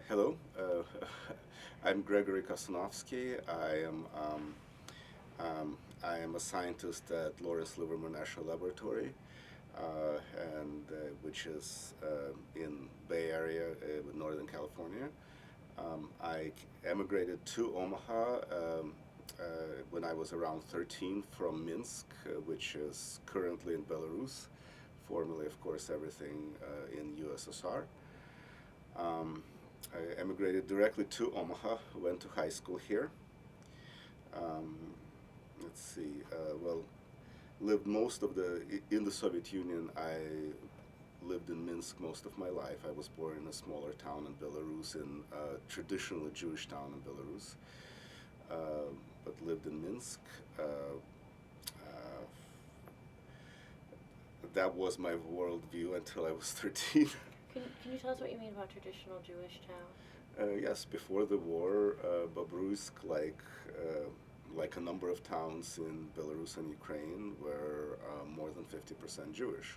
Hello, I'm Gregory Kosinvosky. I am a scientist at Lawrence Livermore National Laboratory, and which is in Bay Area, Northern California. I emigrated to Omaha uh, when I was around 13 from Minsk, which is currently in Belarus, formerly, of course, everything in USSR. Um, I emigrated directly to Omaha, went to high school here. Um, let's see, well, lived most of in the Soviet Union. I lived in Minsk most of my life. I was born in a smaller town in Belarus, in a traditionally Jewish town in Belarus, uh, but lived in Minsk. Uh, that was my worldview until I was 13. Can you tell us what you mean about traditional Jewish town? Yes, before the war, Babruisk, like a number of towns in Belarus and Ukraine, were more than 50% Jewish.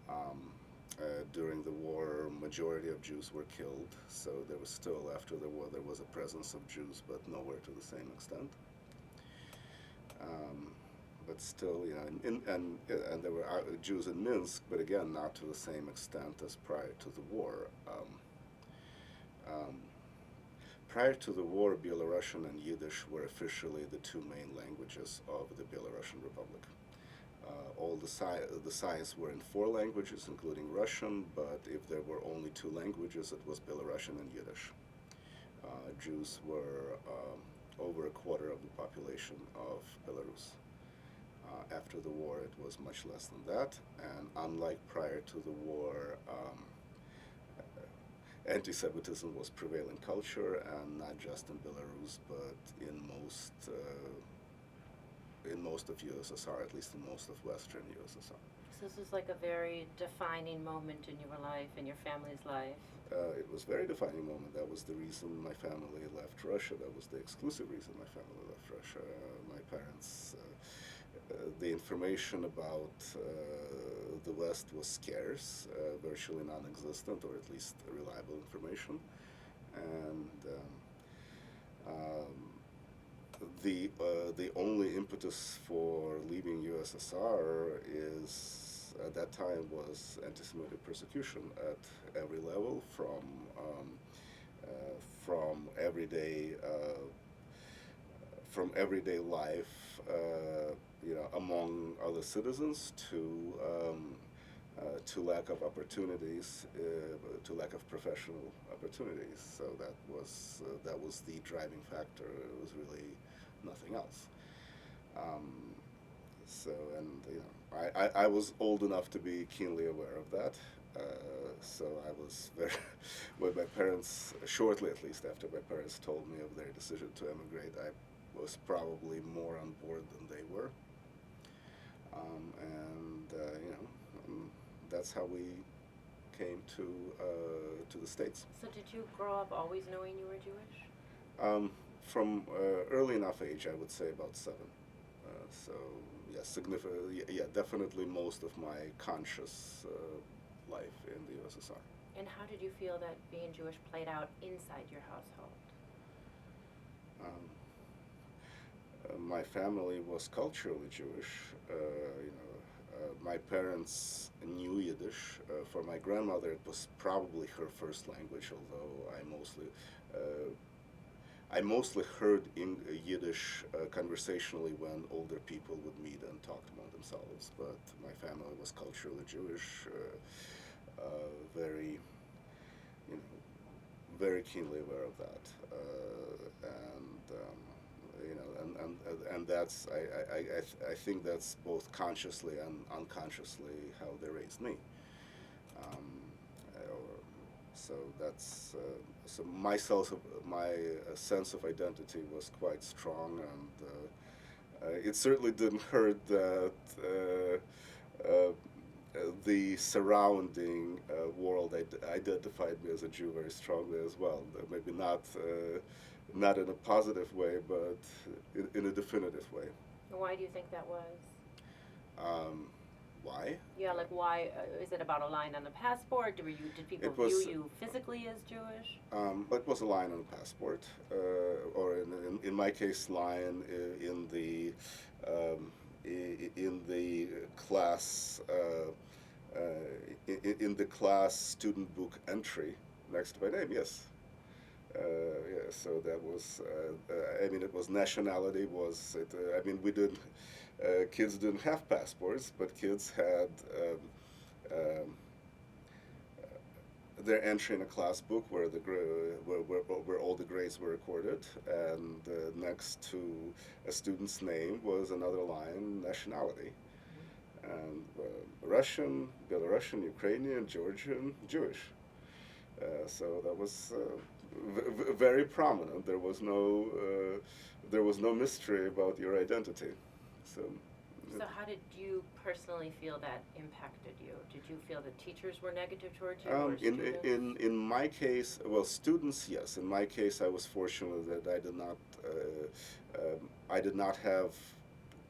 Um, During the war, majority of Jews were killed, so there was still, after the war, there was a presence of Jews, but nowhere to the same extent. Um, but still, and there were Jews in Minsk, but again, not to the same extent as prior to the war. Um, Prior to the war, Belarusian and Yiddish were officially the two main languages of the Belarusian Republic. All the science were in four languages, including Russian, but if there were only two languages, it was Belarusian and Yiddish. Jews were over a quarter of the population of Belarus. After the war, it was much less than that, and unlike prior to the war, anti-Semitism was prevailing culture, and not just in Belarus, but in most of USSR, at least in most of Western USSR. So this is like a very defining moment in your life, in your family's life. It was a very defining moment. That was the reason my family left Russia. That was the exclusive reason my family left Russia. My parents, the information about the West was scarce, virtually non-existent, or at least reliable information. And the only impetus for leaving USSR is at that time was anti-Semitic persecution at every level, uh, from everyday life, among other citizens to lack of opportunities, to lack of professional opportunities. So that was the driving factor. It was really nothing else. Um, so and I was old enough to be keenly aware of that. So I was very when my parents, shortly at least after my parents told me of their decision to emigrate, I was probably more on board than they were. And that's how we came to the States. So did you grow up always knowing you were Jewish? From early enough age, I would say about 7. So yeah, yeah, definitely most of my conscious life in the USSR. And how did you feel that being Jewish played out inside your household? Um, my family was culturally Jewish. My parents knew Yiddish. For my grandmother, it was probably her first language, although I mostly heard in Yiddish conversationally when older people would meet and talk among themselves. But my family was culturally Jewish, very, you know, very keenly aware of that, and and that's I think that's both consciously and unconsciously how they raised me. Um, so that's so my sense of identity was quite strong, and it certainly didn't hurt that the surrounding world identified me as a Jew very strongly as well. Maybe not in a positive way, but in a definitive way. And why do you think that was? Um, why. Yeah, like why? Is it about a line on the passport? Did people It view was you physically as Jewish? it was a line on the passport, or in my case, line in the in the class in the class student book entry next to my name. Yes. Yeah, so that was. I mean, it was nationality. Was it? I mean, we didn't. Kids didn't have passports, but kids had um, their entry in a class book where where all the grades were recorded, and next to a student's name was another line, nationality, and Russian, Belarusian, Ukrainian, Georgian, Jewish. So that was very prominent. There was no mystery about your identity. So. So how did you personally feel that impacted you? Did you feel that teachers were negative towards you, or students? In my case, well, students, yes. In my case, I was fortunate that I did not have,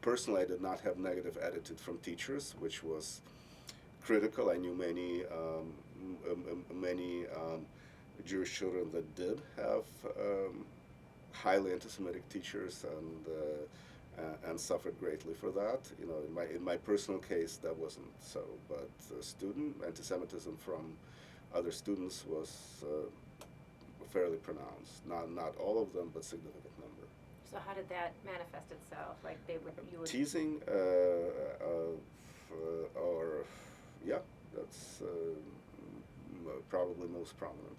personally, I did not have negative attitude from teachers, which was critical. I knew many Jewish children that did have highly anti-Semitic teachers and suffered greatly for that. You know, in my personal case, that wasn't so, but student anti-Semitism from other students was fairly pronounced. Not all of them, but significant number. So how did that manifest itself? Like you would. Teasing, or yeah, that's probably most prominent.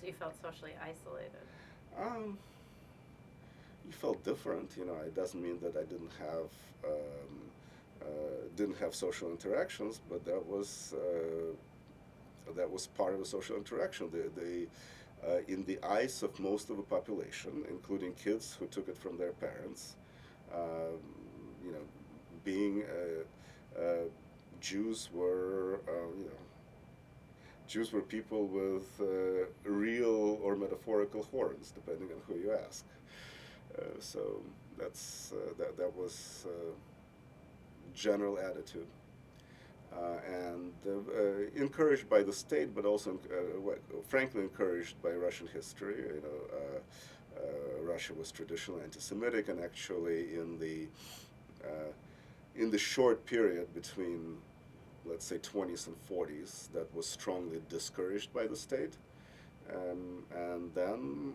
So you felt socially isolated. Um, you felt different. You know, it doesn't mean that I didn't have social interactions, but that was part of the social interaction. In the eyes of most of the population, including kids who took it from their parents, um, you know, being Jews were Jews were people with real or metaphorical horns, depending on who you ask. So that was general attitude, and encouraged by the state, but also frankly encouraged by Russian history. You know, Russia was traditionally anti-Semitic, and actually in the short period between, let's say, 20s and 40s, that was strongly discouraged by the state, and then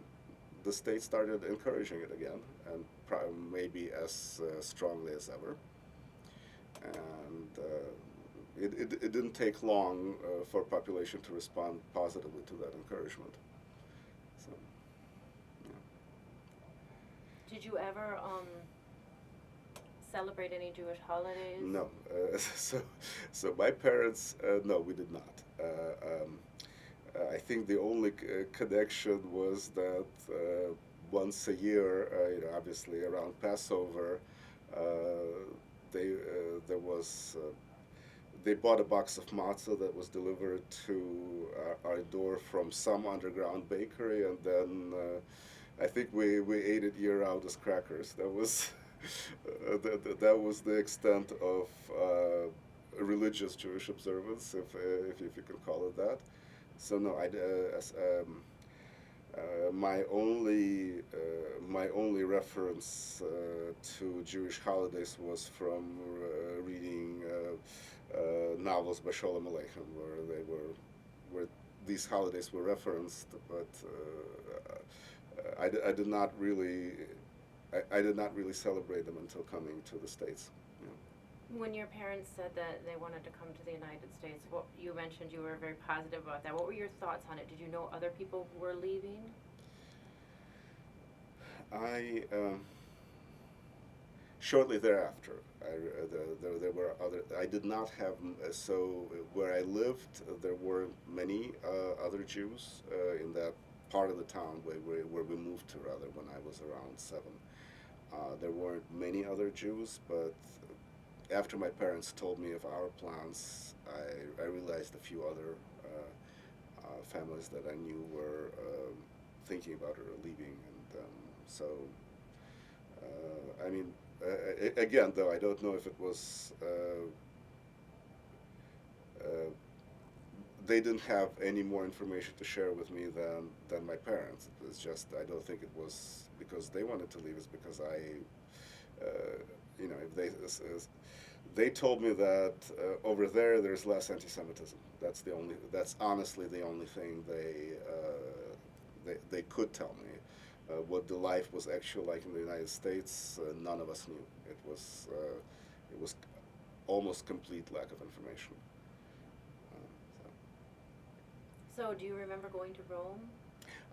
the state started encouraging it again, and maybe as strongly as ever. And it didn't take long for population to respond positively to that encouragement. So, yeah. Did you ever celebrate any Jewish holidays? No. So my parents, no, we did not. I think the only connection was that once a year, obviously around Passover, uh, there was they bought a box of matzah that was delivered to our door from some underground bakery, and then I think we ate it year round as crackers. That was that was the extent of religious Jewish observance, if you can call it that. So no, my only reference to Jewish holidays was from reading novels by Sholem Aleichem, where these holidays were referenced, but I did not really I did not really celebrate them until coming to the States. Yeah. When your parents said that they wanted to come to the United States, what you mentioned you were very positive about that. What were your thoughts on it? Did you know other people were leaving? I Shortly thereafter, there were other. I did not have so where I lived. There were many other Jews in that part of the town where we moved to, rather, when I was around 7. There weren't many other Jews, but after my parents told me of our plans, I realized a few other families that I knew were thinking about or leaving, and so I mean, again, though, I don't know if it was they didn't have any more information to share with me than my parents. It was just, I don't think it was because they wanted to leave. It's because if they told me that over there there's less anti-Semitism. That's honestly the only thing they could tell me. What the life was actually like in the United States, none of us knew. It was almost complete lack of information. So. So, do you remember going to Rome?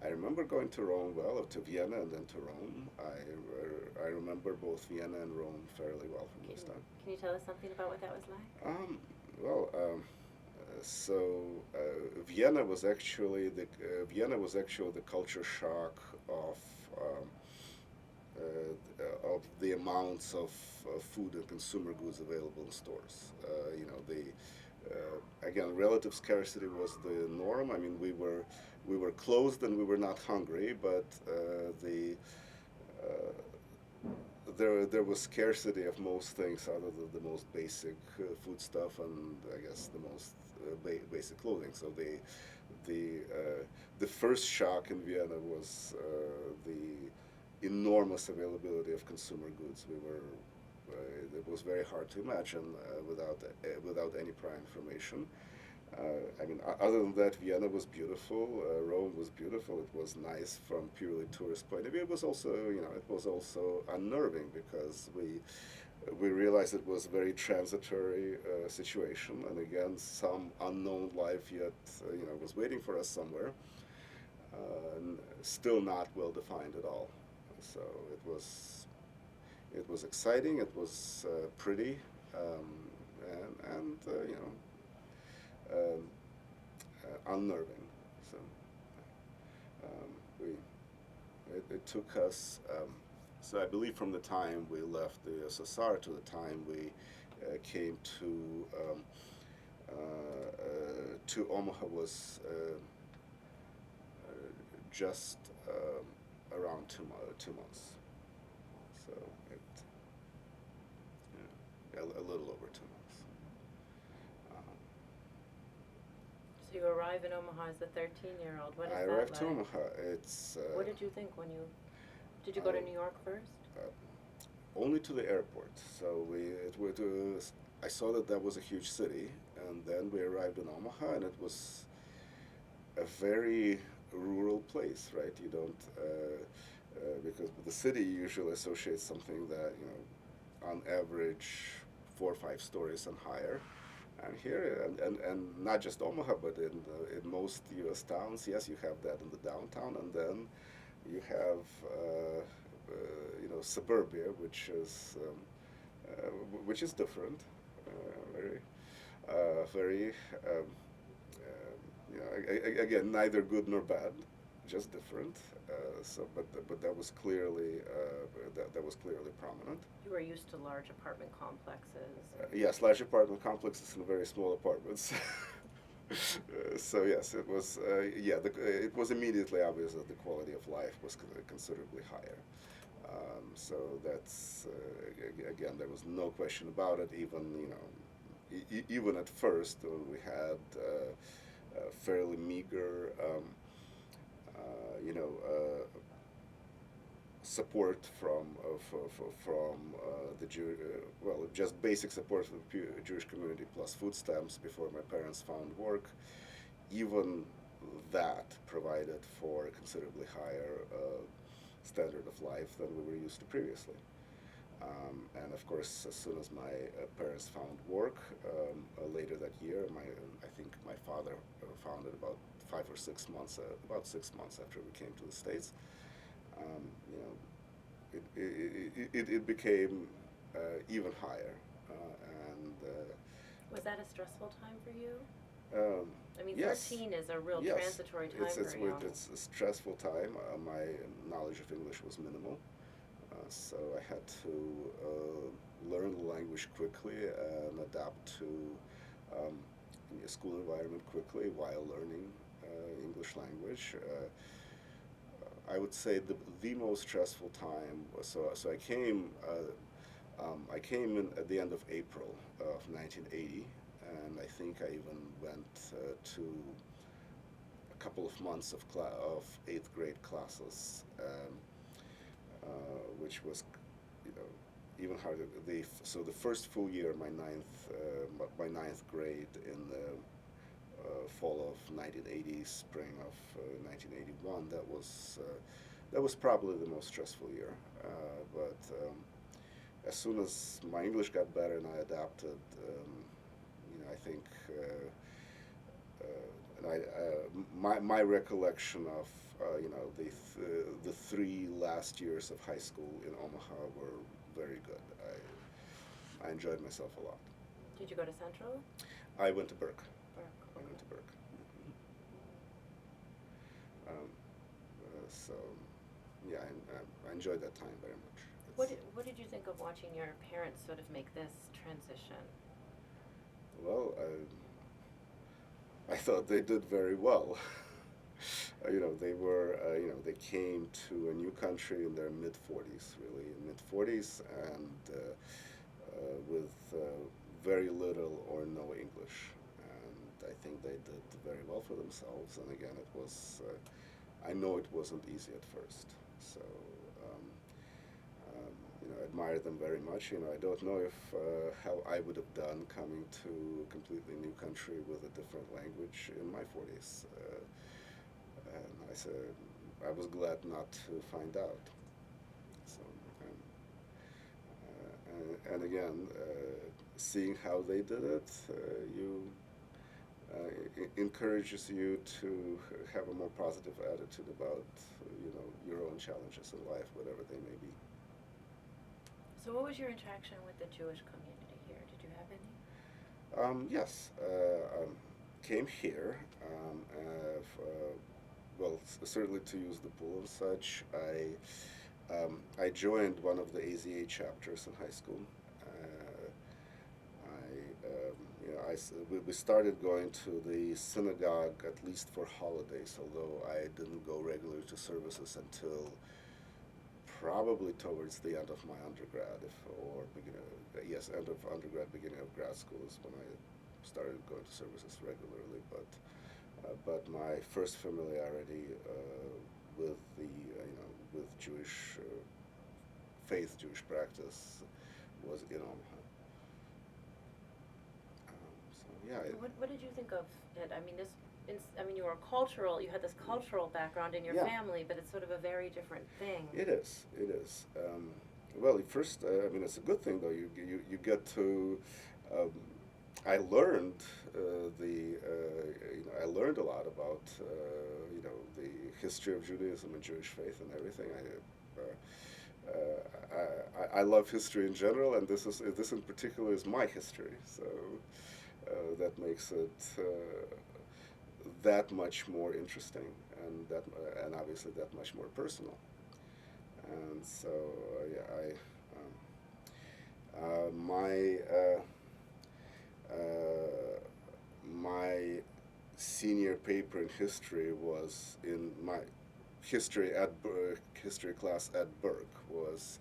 I remember going to Rome, well, to Vienna and then to Rome. I remember both Vienna and Rome fairly well from those times. Can you tell us something about what that was like? Well, so Vienna was actually the culture shock of the amounts of food and consumer goods available in stores. Again, relative scarcity was the norm. I mean, we were closed and we were not hungry, but there was scarcity of most things other than the most basic food stuff and I guess the most basic clothing. So the first shock in Vienna was the enormous availability of consumer goods. It was very hard to imagine without any prior information. I mean, other than that, Vienna was beautiful. Rome was beautiful. It was nice from purely tourist point of view. It was also unnerving because we realized it was a very transitory situation, and again, some unknown life yet was waiting for us somewhere, still not well defined at all. So it was exciting. It was pretty, and um, unnerving. So we it took us. So I believe from the time we left the USSR to the time we came to Omaha was just around 2 months. So a little over 2 months. So you arrive in Omaha as a 13-year-old. What is I that arrived like? to Omaha. It's. What did you think when you? Did you go to New York first? Only to the airport. So I saw that was a huge city, and then we arrived in Omaha, and it was a very rural place, right? You don't because the city usually associates something that on average 4 or 5 stories and higher. And here, and not just Omaha, but in most U.S. towns, yes, you have that in the downtown, and then you have suburbia, which is different, very again neither good nor bad, just different. But that was clearly that was clearly prominent. You were used to large apartment complexes. Yes, large apartment complexes and very small apartments. So yes, it was. It was immediately obvious that the quality of life was considerably higher. So that's again, there was no question about it. Even at first, when we had fairly meager, support from the just basic support from the Jewish community plus food stamps before my parents found work. Even that provided for a considerably higher standard of life than we were used to previously. And of course, as soon as my parents found work later that year, I think my father found it about 5 or 6 months, about 6 months after we came to the States. It became even higher. Was that a stressful time for you? I mean, Yes. 13 is a real Yes. transitory time It's a stressful time. My knowledge of English was minimal, so I had to learn the language quickly and adapt to a school environment quickly while learning English language. I would say the most stressful time was so I came in at the end of April of 1980, and I think I even went to a couple of months of eighth grade classes, which was, you know, even harder. So the first full year, my ninth grade in the fall of 1980, spring of 1981, that was probably the most stressful year. But as soon as my English got better and I adapted, I think my recollection of the 3 last years of high school in Omaha were very good. I enjoyed myself a lot. Did you go to Central? I went to Burke. Burke. I went to Burke. So yeah, I enjoyed that time very much. What did you think of watching your parents sort of make this transition? Well, I thought they did very well. They came to a new country in their mid-40s, really, mid-40s, and with very little or no English. And I think they did very well for themselves. And again, I know it wasn't easy at first. So, I admire them very much. I don't know if how I would have done coming to a completely new country with a different language in my 40s. And I was glad not to find out. So, and again, seeing how they did it, encourages you to have a more positive attitude about, your own challenges in life, whatever they may be. So what was your interaction with the Jewish community here? Did you have any? Yes, came here. Certainly to use the pool and such. I joined one of the AZA chapters in high school. We started going to the synagogue at least for holidays, although I didn't go regularly to services until probably towards the end of my undergrad, end of undergrad, beginning of grad school is when I started going to services regularly. But my first familiarity with with Jewish faith, Jewish practice, was in Omaha. What did you think of it? I mean, you were you had this cultural background in your Yeah. family, but it's sort of a very different thing. It is. It is. Well, at first, it's a good thing though. You get to. I learned I learned a lot about the history of Judaism and Jewish faith and everything. I love history in general, and this in particular is my history. So that makes it that much more interesting, and obviously that much more personal. And so my senior paper in history was in my history class at Burke was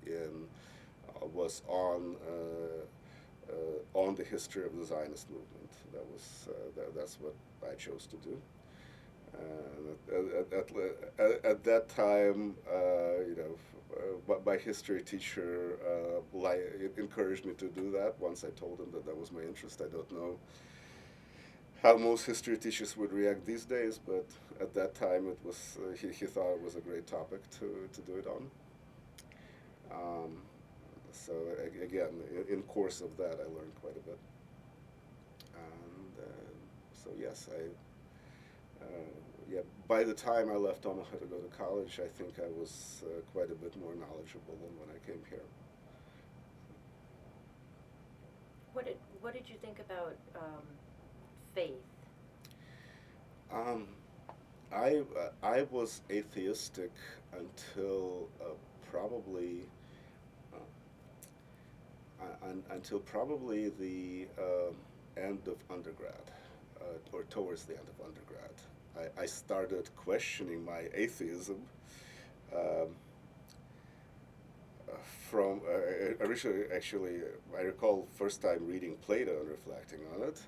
on the history of the Zionist movement. That's what I chose to do. And at that time, my history teacher encouraged me to do that. Once I told him that was my interest, I don't know how most history teachers would react these days, but at that time it was he thought it was a great topic to do it on. So again, in course of that, I learned quite a bit. And so yes, by the time I left Omaha to go to college, I think I was quite a bit more knowledgeable than when I came here. What did you think about faith? I was atheistic until probably the end of undergrad, or towards the end of undergrad. I started questioning my atheism. from originally, actually, I recall first time reading Plato and reflecting on it,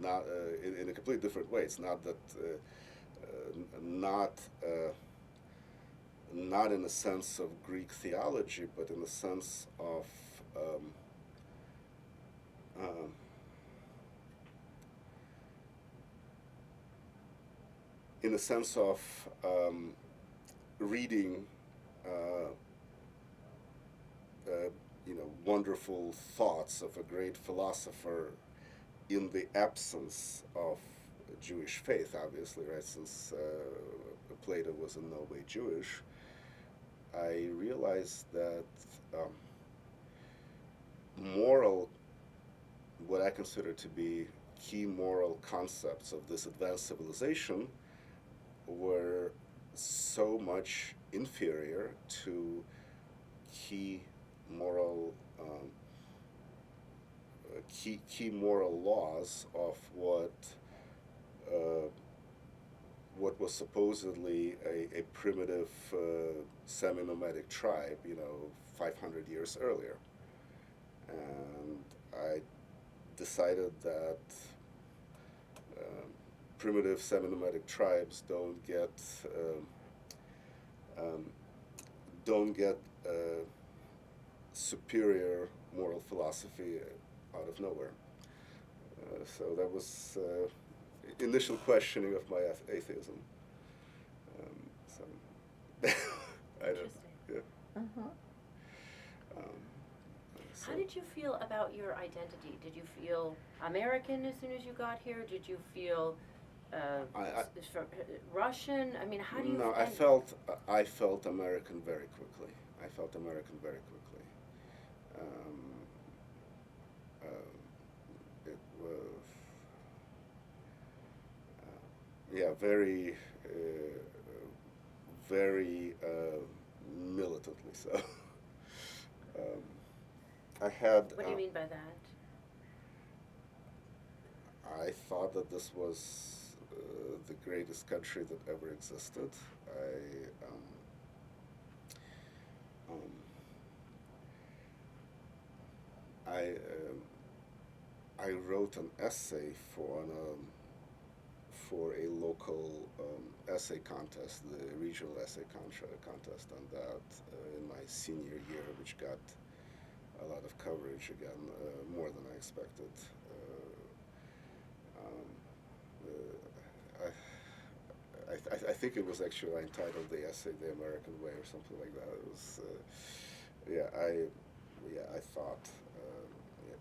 not in a completely different way. It's not that, not not in the sense of Greek theology, but in the sense of um, um, in the sense of reading, uh, uh, wonderful thoughts of a great philosopher in the absence of Jewish faith, obviously, right? Since Plato was in no way Jewish, I realized that um, moral, what I consider to be key moral concepts of this advanced civilization, were so much inferior to key moral key moral laws of uh, what was supposedly a primitive semi-nomadic tribe, 500 years earlier. And I decided that um, primitive semi-nomadic tribes um, don't get superior moral philosophy out of nowhere. So that was initial questioning of my atheism. So I don't. Interesting. Yeah. Uh-huh. Um, so How did you feel about your identity? Did you feel American as soon as you got here? Did you feel I Russian? I mean, how do you? no, I felt American very quickly. I felt American very quickly. Um, it was yeah, very militantly so. um, I had. What do you mean by that? I thought that this was the greatest country that ever existed. Um, I um, I wrote an essay for a local essay contest, the regional essay contest, on that in my senior year, which got a lot of coverage again, more than I expected. Um, I think it was actually entitled the essay "The American Way" or something like that. It was, yeah, I thought,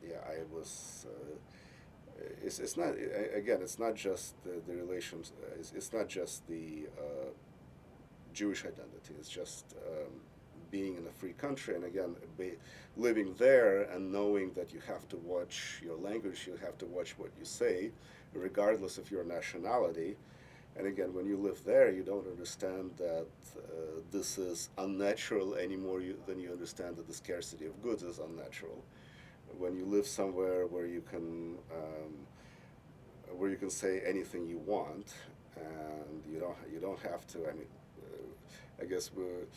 yeah, I was. It's not again. It's not just the relations. It's not just the Jewish identity. It's just being in a free country, and again, living there and knowing that you have to watch your language, you have to watch what you say, regardless of your nationality. And again, when you live there, you don't understand that this is unnatural anymore than you understand that the scarcity of goods is unnatural. When you live somewhere where you can say anything you want, and you don't have to. I mean, I guess you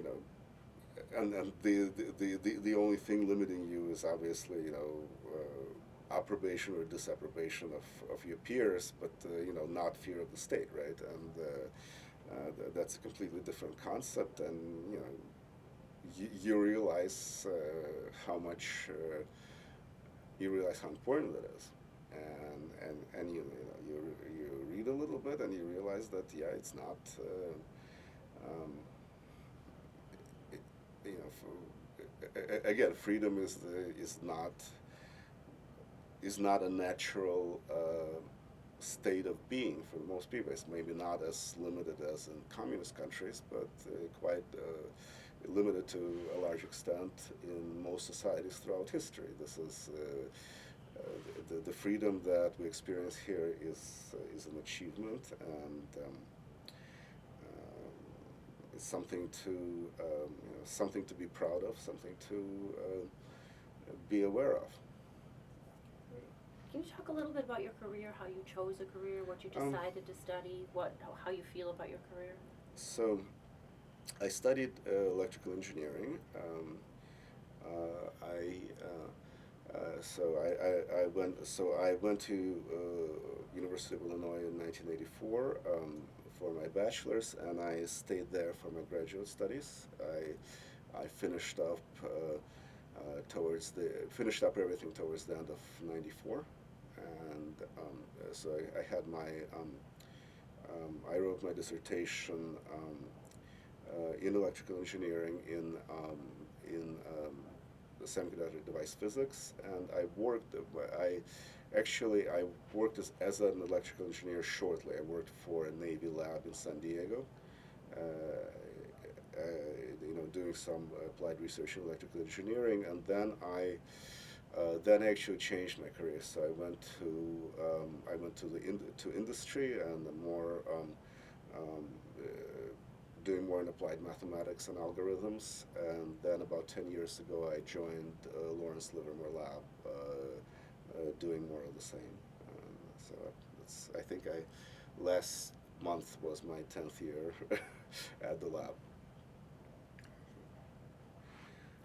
know, and the only thing limiting you is obviously approbation or disapprobation of your peers, but not fear of the state, right? And that's a completely different concept, and you realize you realize how important that is, and you read a little bit and you realize that it's not. Um, it, Again, freedom is not a natural state of being for most people. It's maybe not as limited as in communist countries, but quite limited to a large extent in most societies throughout history. This is the freedom that we experience here is an achievement, and it's something to be proud of, something to be aware of. Can you talk a little bit about your career, how you chose a career, what you decided to study, how you feel about your career? So I studied electrical engineering. I so I went to University of Illinois in 1984 for my bachelor's, and I stayed there for my graduate studies. I finished up finished up everything towards the end of '94, and so I had my I wrote my dissertation in electrical engineering in semiconductor device physics, and I worked as an electrical engineer shortly. I worked for a Navy lab in San Diego, uh, uh, doing some applied research in electrical engineering, and then I actually changed my career. So I went to to industry and more um, uh, doing more in applied mathematics and algorithms. And then about 10 years ago, I joined Lawrence Livermore Lab, doing more of the same. So I think last month was my 10th year at the lab.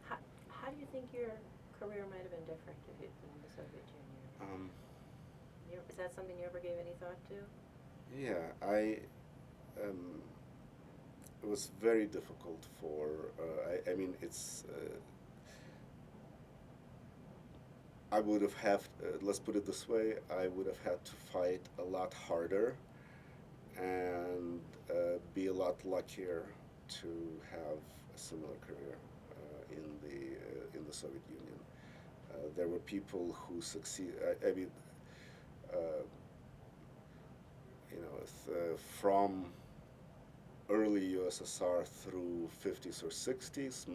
How do you think your career might have been different if you'd been in the Soviet Union? Um, Is that something you ever gave any thought to? yeah, um, it was very difficult for, I mean, I would let's put it this way, I would have had to fight a lot harder and be a lot luckier to have a similar career in the Soviet Union. There were people who succeed. I mean, uh, from early USSR through 50s or 60s,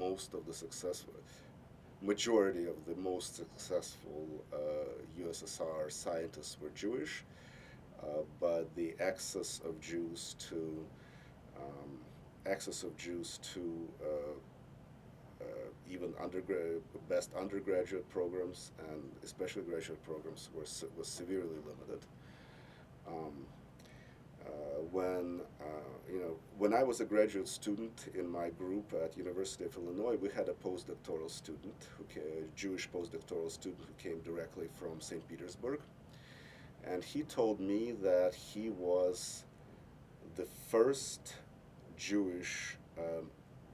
majority of the most successful USSR scientists were Jewish, but the um, access of Jews to even best undergraduate programs and especially graduate programs was severely limited. Um, when I was a graduate student in my group at University of Illinois, we had a postdoctoral student, a Jewish postdoctoral student who came directly from St. Petersburg, and he told me that he was the first Jewish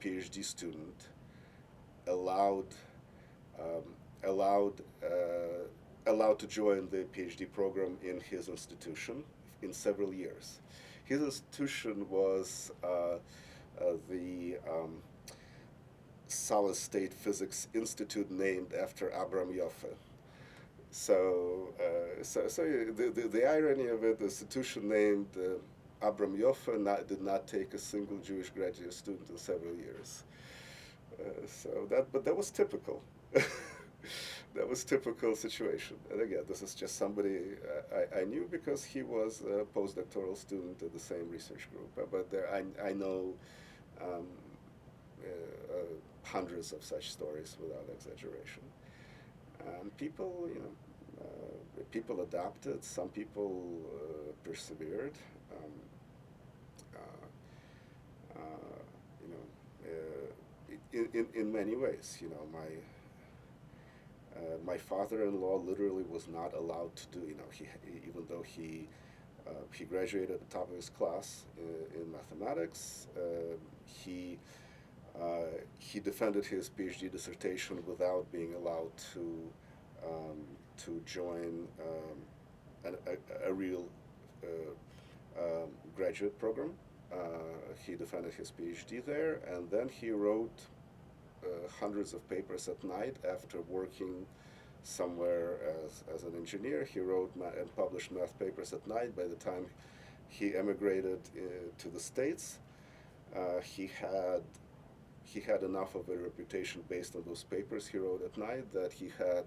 PhD student allowed um, allowed allowed to join the PhD program in his institution in several years. His institution was the Solid State Physics Institute, named after Abram Yoffe. So the irony of it, the institution named Abram Yoffe did not take a single Jewish graduate student in several years. But that was typical. That was typical situation. And again, this is just somebody I knew because he was a postdoctoral student at the same research group. I know um, hundreds of such stories without exaggeration. And people adapted. Some people persevered. Um, uh, you know, in many ways. My father-in-law literally was not allowed to do. Even though he graduated at the top of his class in mathematics, he defended his PhD dissertation without being allowed to join a real graduate program. He defended his PhD there, and then he wrote hundreds of papers at night after working somewhere as an engineer. He wrote and published math papers at night. By the time he emigrated to the States, he had enough of a reputation based on those papers he wrote at night that he had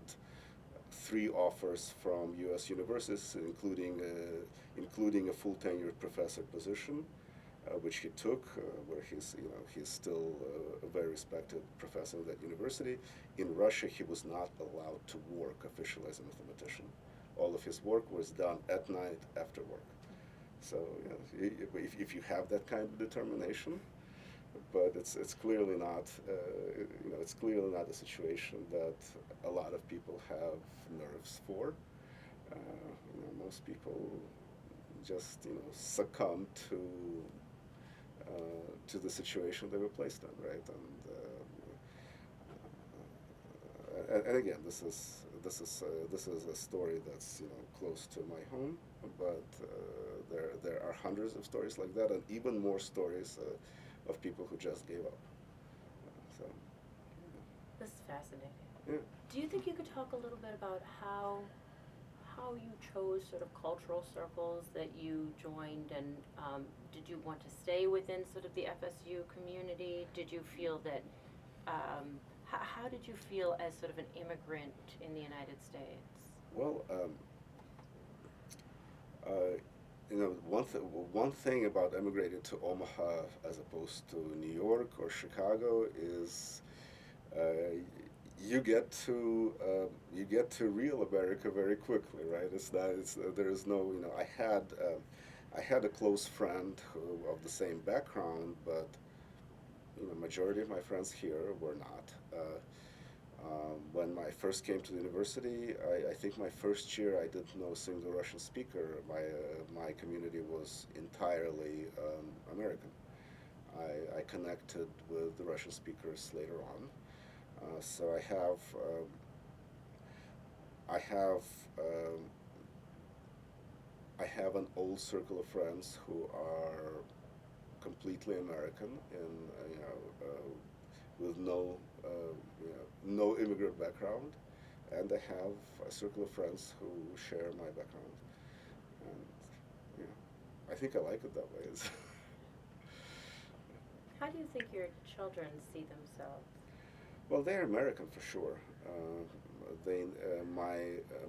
3 offers from U.S. universities, including a full tenured professor position, which he took, where he's still a very respected professor at that university. In Russia, he was not allowed to work officially as a mathematician. All of his work was done at night after work. So if you have that kind of determination, but it's clearly not it's clearly not a situation that a lot of people have nerves for. Most people just succumb to the situation they were placed in, right? And again, this is a story that's close to my home, but there are hundreds of stories like that, and even more stories of people who just gave up. So This is fascinating. yeah. Do you think you could talk a little bit about how you chose sort of cultural circles that you joined, and did you want to stay within sort of the FSU community? Did you feel that how did you feel as sort of an immigrant in the United States? Well, uh, one thing about emigrating to Omaha as opposed to New York or Chicago is uh, you get to real America very quickly, right? It's not it's there is no I had a close friend who of the same background, but majority of my friends here were not. When I first came to the university, I think my first year I didn't know a single Russian speaker. My community was entirely American. I connected with the Russian speakers later on. So I have um, I have an old circle of friends who are completely American and with no immigrant background, and I have a circle of friends who share my background, and I think I like it that way. How do you think your children see themselves? Well, they're American for sure.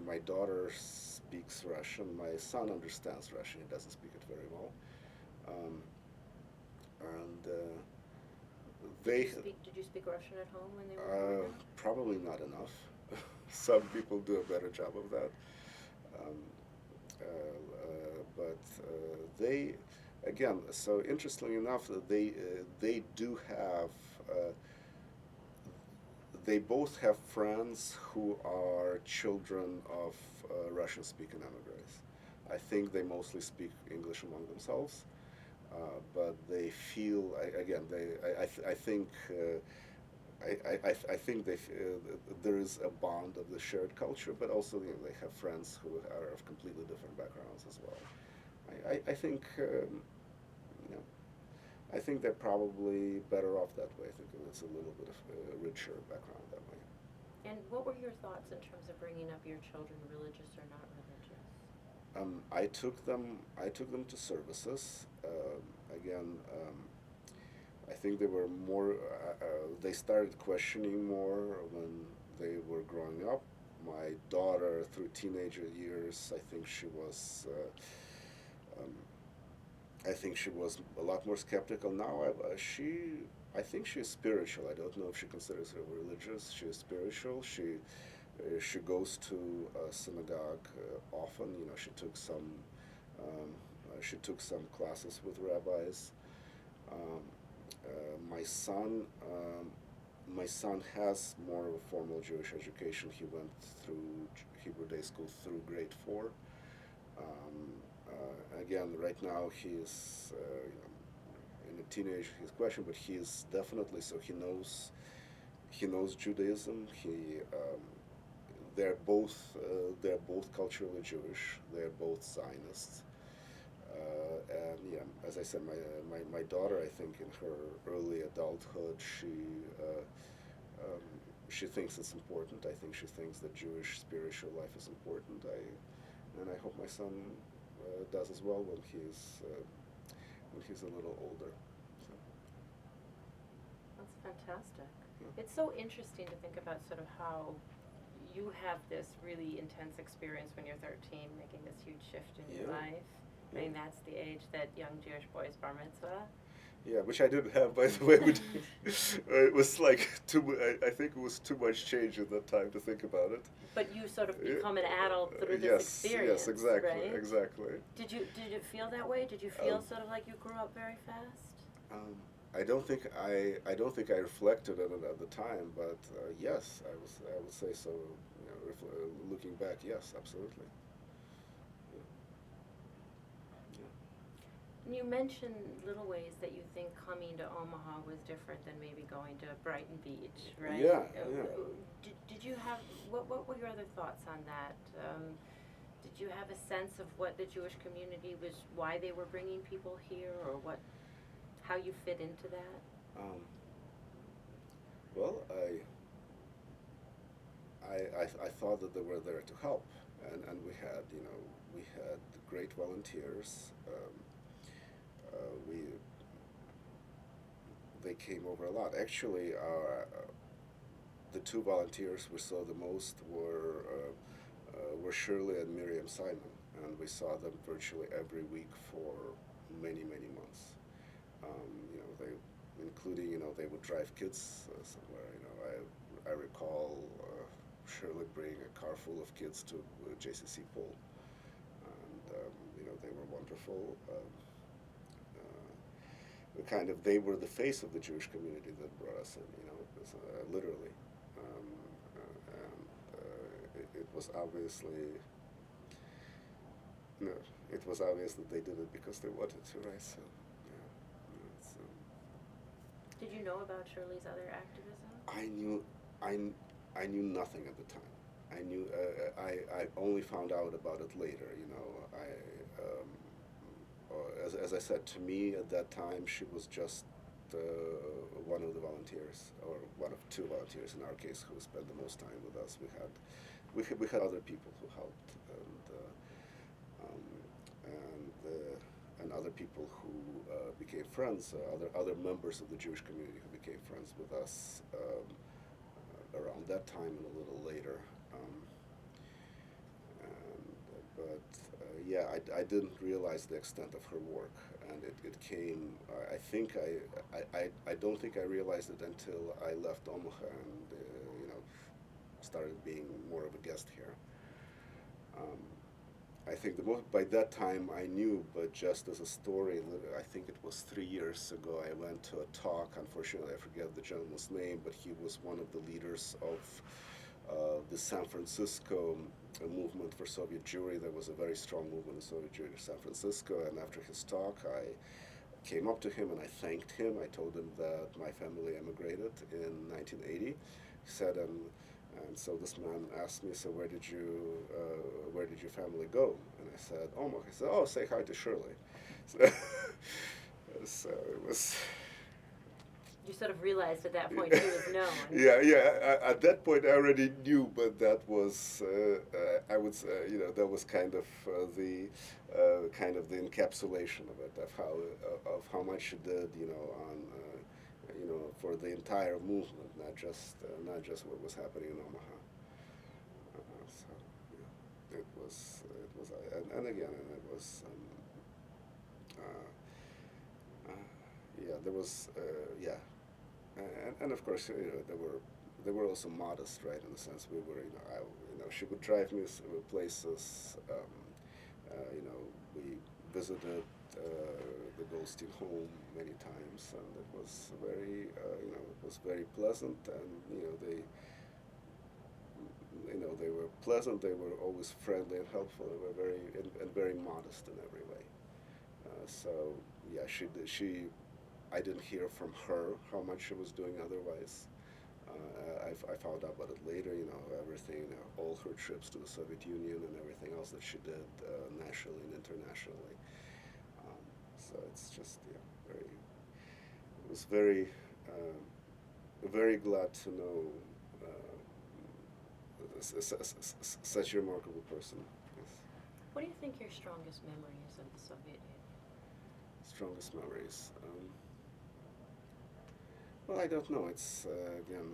My daughter speaks Russian. My son understands Russian. He doesn't speak it very well. Um, and Did you speak Russian at home when they were growing up? probably not enough. Some people do a better job of that. Um, but they, again, so interestingly enough, they do have. They both have friends who are children of Russian-speaking immigrants. I think they mostly speak English among themselves, but they feel again. I think I think there is a bond of the shared culture, but also they have friends who are of completely different backgrounds as well. I think I think they're probably better off that way. I think it's a little bit of a richer background that way. And what were your thoughts in terms of bringing up your children, religious or not religious? I took them to services. Again, I think they were more. They started questioning more when they were growing up. My daughter, through teenager years, um, I think she was a lot more skeptical. Now, I think she's spiritual. I don't know if she considers her religious. She is spiritual. She goes to a synagogue often. Um, she took some classes with rabbis. Um, my son, my son has more of a formal Jewish education. He went through Hebrew day school through grade 4. Again, right now he's in a teenage his question, but he is definitely so he knows Judaism. They're both culturally Jewish. They're both Zionists. And yeah, as I said, my daughter, I think in her early adulthood, she thinks it's important. I think she thinks that Jewish spiritual life is important. And I hope my son does as well when he's a little older. So, That's fantastic. yeah. It's so interesting to think about sort of how you have this really intense experience when you're 13, making this huge shift in your Yeah. life. I mean, that's the age that young Jewish boys bar mitzvah. Yeah, which I didn't have, by the way. It was like I think it was too much change at that time to think about it. But you sort of become an adult through this Yes, experience, yes, exactly, right? exactly. Did it feel that way? Did you feel sort of like you grew up very fast? I don't think I reflected on it at the time, but yes, I would say so. You know, looking back, yes, absolutely. Yeah. And you mentioned little ways that you think coming to Omaha was different than maybe going to Brighton Beach, right? Yeah, yeah. Did you have, what were your other thoughts on that? Did you have a sense of what the Jewish community was, why they were bringing people here, or what, how you fit into that? Um, well, I thought that they were there to help, and we had, you know, we had great volunteers. We They came over a lot. Actually, the two volunteers we saw the most were Shirley and Miriam Simon, and we saw them virtually every week for many months. You know, they, including, you know, they would drive kids somewhere. You know, I recall Shirley bring a car full of kids to JCC pool, and you know, they were wonderful. Kind of, they were the face of the Jewish community that brought us in. You know, it was, literally, and it was obviously, no, it was obvious that they did it because they wanted to, right? So, yeah, it's, Did you know about Shirley's other activism? I knew, I knew nothing at the time. I knew, I only found out about it later. You know, as I said, to me at that time, she was just one of the volunteers, or one of two volunteers in our case, who spent the most time with us. We had other people who helped, um, and other people who became friends, other members of the Jewish community who became friends with us around that time and a little later. But yeah, I didn't realize the extent of her work, and it came. I think I don't think I realized it until I left Omaha and you know, started being more of a guest here. Um, I think by that time I knew, but just as a story, I think it was 3 years ago. I went to a talk. Unfortunately, I forget the gentleman's name, but he was one of the leaders of the San Francisco movement for Soviet Jewry. There was a very strong movement in Soviet Jewry in San Francisco, and after his talk, I came up to him and I thanked him. I told him that my family emigrated in 1980. He said, and so this man asked me, so where did your family go? And I said, Omaha. He said, oh, say hi to Shirley. So, so it was. You sort of realized at that point she was known. Yeah. At that point, I already knew, but that was, I would say, you know, that was kind of the encapsulation of it, of how much she did, you know, on, you know, for the entire movement, not just what was happening in Omaha. So yeah, and again, and it was. Yeah, there was, yeah, and of course, you know, they were also modest, right? In the sense we were, you know, you know, she would drive me places. You know, we visited the Goldstein home many times, and it was very, you know, it was very pleasant, and you know, they were pleasant. They were always friendly and helpful. They were and very modest in every way. So yeah, I didn't hear from her how much she was doing otherwise. I found out about it later, you know, everything, you know, all her trips to the Soviet Union and everything else that she did nationally and internationally. So it's just, yeah, it was very glad to know such a remarkable person. Yes. What do you think your strongest memory is of the Soviet Union? Strongest memories. Well, I don't know. It's again,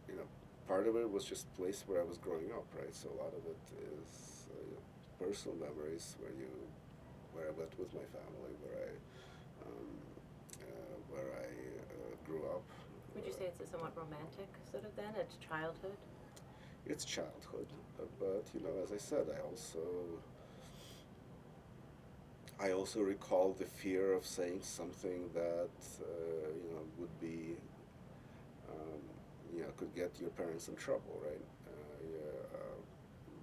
you know, part of it was just the place where I was growing up, right? So a lot of it is personal memories where I went with my family, where I grew up. Would you say it's a somewhat romantic sort of then? It's childhood? It's childhood, but you know, as I said, I also recall the fear of saying something that would be could get your parents in trouble, right? Yeah,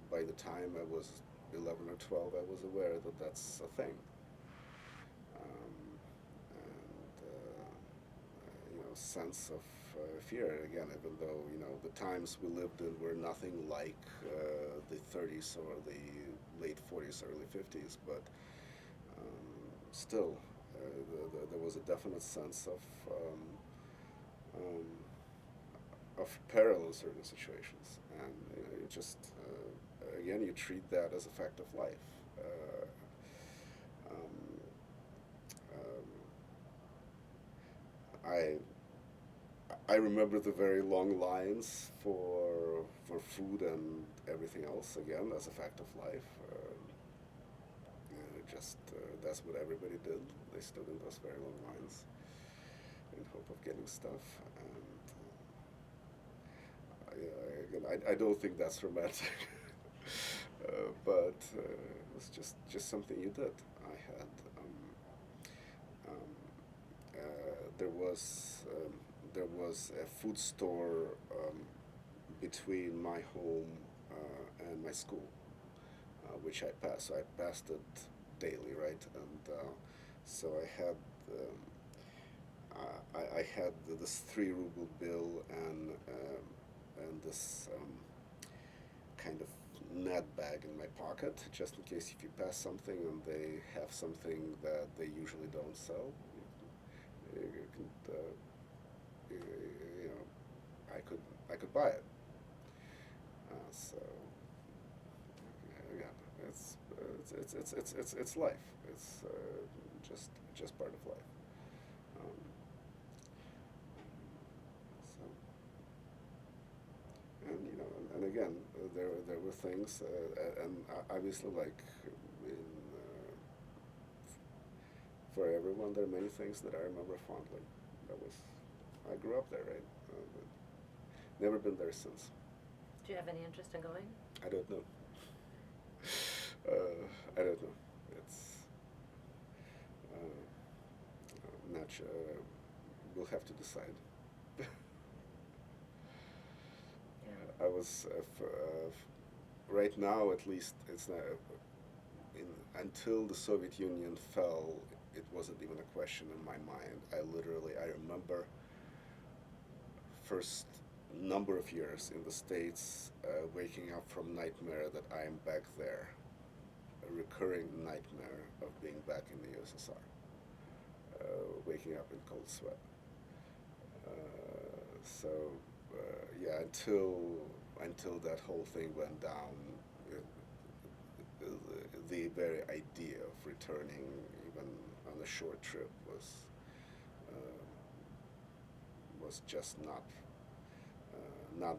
by the time I was 11 or 12, I was aware that that's a thing. Sense of fear again, even though the times we lived in were nothing like the 30s or the late 40s, early 50s, but still, there was a definite sense of peril in certain situations, and you just again you treat that as a fact of life. Um, I I remember the very long lines for food and everything else again as a fact of life. Just that's what everybody did. They stood in those very long lines in hope of getting stuff. And I don't think that's romantic, but it's just something you did. I had um, there was a food store between my home and my school, which I passed. So I passed it daily, right? And so I had this 3 ruble bill and this kind of net bag in my pocket, just in case if you pass something and they have something that they usually don't sell, you could, I could buy it. So again, it's life. It's just part of life. Um, so and and again, there were things, and obviously like in for everyone, there are many things that I remember fondly. That was I grew up there, right? But never been there since. Do you have any interest in going? I don't know. I don't know. It's not sure. We'll have to decide. Yeah. I was right now, at least, it's not. Until the Soviet Union fell, it wasn't even a question in my mind. I remember first number of years in the States waking up from nightmare that I am back there, a recurring nightmare of being back in the USSR, waking up in cold sweat. So yeah, until that whole thing went down, the very idea of returning, even on a short trip, was just not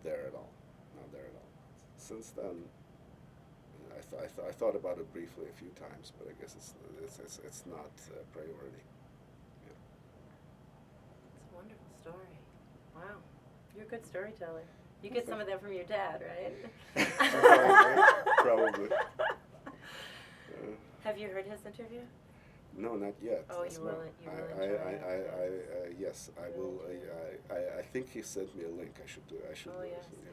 there at all, not there at all. Since then, I thought about it briefly a few times, but I guess it's not a priority. Yeah. It's a wonderful story. Wow, you're a good storyteller. You get some of that from your dad, right? Probably. Have you heard his interview? No, not yet. Oh, you will enjoy it. Yes, I will. I think he sent me a link. I should do. Oh, yes. Yeah.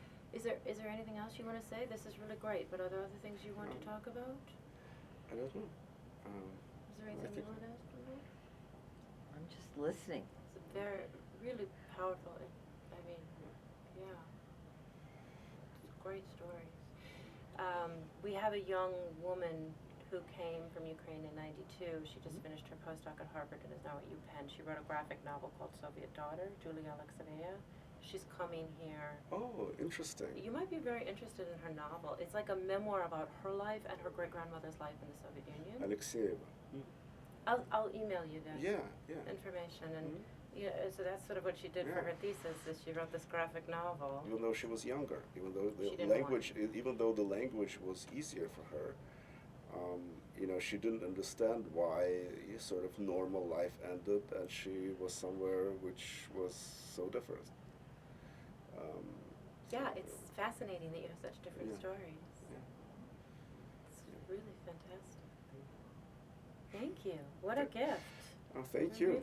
Is there anything else you want to say? This is really great, but are there other things you want to talk about? I don't know. Is there anything you want to ask about? I'm just listening. It's a really powerful, I mean, yeah. It's great stories. We have a young woman who came from Ukraine in '92. She just finished her postdoc at Harvard and is now at UPenn. She wrote a graphic novel called Soviet Daughter, Julia Alexeyeva. She's coming here. Oh, interesting. You might be very interested in her novel. It's like a memoir about her life and her great-grandmother's life in the Soviet Union. Alexeyeva. I'll email you the Yeah. information. And so that's sort of what she did for her thesis, is she wrote this graphic novel. Even though she was younger, even though the language was easier for her, she didn't understand why sort of normal life ended and she was somewhere which was so different. It's fascinating that you have such different stories. Yeah. It's really fantastic. Thank you. What a gift. Oh, thank I you.